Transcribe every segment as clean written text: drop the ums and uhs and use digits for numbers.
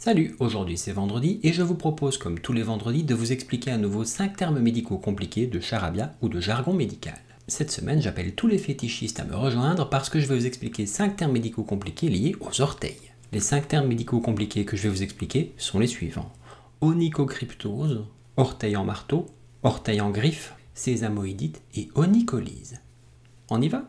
Salut, aujourd'hui c'est vendredi et je vous propose comme tous les vendredis de vous expliquer à nouveau 5 termes médicaux compliqués de charabia ou de jargon médical. Cette semaine j'appelle tous les fétichistes à me rejoindre parce que je vais vous expliquer 5 termes médicaux compliqués liés aux orteils. Les 5 termes médicaux compliqués que je vais vous expliquer sont les suivants. Onychocryptose, orteil en marteau, orteil en griffe, sésamoïdite et onycholyse. On y va ?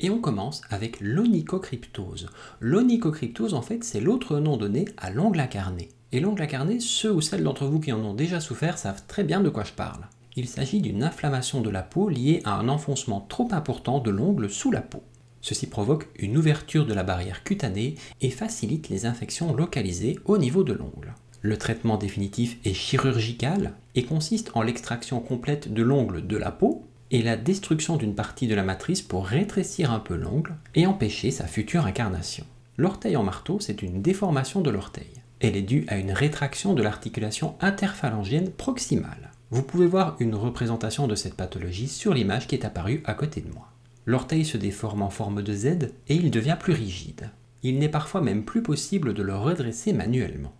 Et on commence avec l'onychocryptose. L'onychocryptose, en fait, c'est l'autre nom donné à l'ongle incarné. Et l'ongle incarné, ceux ou celles d'entre vous qui en ont déjà souffert savent très bien de quoi je parle. Il s'agit d'une inflammation de la peau liée à un enfoncement trop important de l'ongle sous la peau. Ceci provoque une ouverture de la barrière cutanée et facilite les infections localisées au niveau de l'ongle. Le traitement définitif est chirurgical et consiste en l'extraction complète de l'ongle de la peau et la destruction d'une partie de la matrice pour rétrécir un peu l'ongle et empêcher sa future incarnation. L'orteil en marteau, c'est une déformation de l'orteil. Elle est due à une rétraction de l'articulation interphalangienne proximale. Vous pouvez voir une représentation de cette pathologie sur l'image qui est apparue à côté de moi. L'orteil se déforme en forme de Z et il devient plus rigide. Il n'est parfois même plus possible de le redresser manuellement.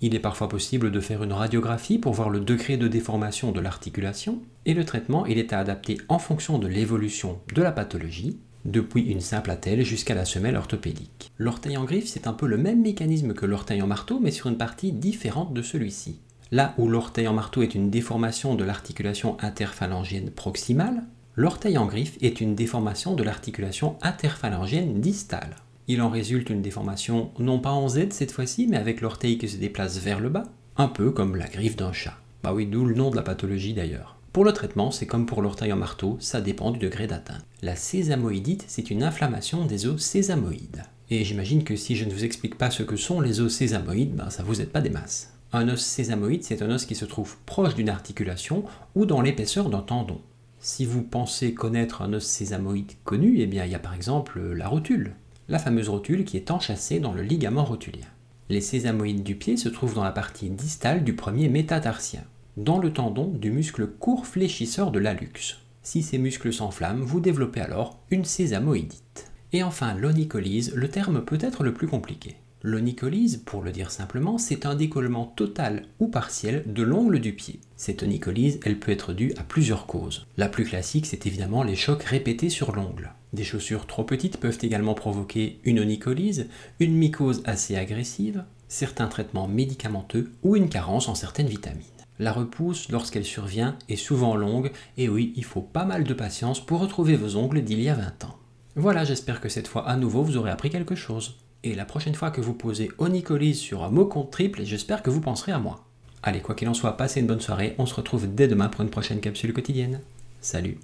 Il est parfois possible de faire une radiographie pour voir le degré de déformation de l'articulation, et le traitement il est à adapter en fonction de l'évolution de la pathologie, depuis une simple attelle jusqu'à la semelle orthopédique. L'orteil en griffe, c'est un peu le même mécanisme que l'orteil en marteau, mais sur une partie différente de celui-ci. Là où l'orteil en marteau est une déformation de l'articulation interphalangienne proximale, l'orteil en griffe est une déformation de l'articulation interphalangienne distale. Il en résulte une déformation non pas en Z cette fois-ci, mais avec l'orteil qui se déplace vers le bas, un peu comme la griffe d'un chat. Bah oui, d'où le nom de la pathologie d'ailleurs. Pour le traitement, c'est comme pour l'orteil en marteau, ça dépend du degré d'atteinte. La sésamoïdite, c'est une inflammation des os sésamoïdes. Et j'imagine que si je ne vous explique pas ce que sont les os sésamoïdes, ben ça vous aide pas des masses. Un os sésamoïde, c'est un os qui se trouve proche d'une articulation ou dans l'épaisseur d'un tendon. Si vous pensez connaître un os sésamoïde connu, eh bien il y a par exemple la rotule. La fameuse rotule qui est enchâssée dans le ligament rotulien. Les sésamoïdes du pied se trouvent dans la partie distale du premier métatarsien, dans le tendon du muscle court fléchisseur de l'hallux. Si ces muscles s'enflamment, vous développez alors une sésamoïdite. Et enfin, l'onycholyse, le terme peut être le plus compliqué. L'onycholyse, pour le dire simplement, c'est un décollement total ou partiel de l'ongle du pied. Cette onycholyse, elle peut être due à plusieurs causes. La plus classique, c'est évidemment les chocs répétés sur l'ongle. Des chaussures trop petites peuvent également provoquer une onycholyse, une mycose assez agressive, certains traitements médicamenteux ou une carence en certaines vitamines. La repousse, lorsqu'elle survient, est souvent longue et oui, il faut pas mal de patience pour retrouver vos ongles d'il y a 20 ans. Voilà, j'espère que cette fois à nouveau vous aurez appris quelque chose. Et la prochaine fois que vous posez onycholyse sur un mot compte triple, j'espère que vous penserez à moi. Allez, quoi qu'il en soit, passez une bonne soirée, on se retrouve dès demain pour une prochaine capsule quotidienne. Salut!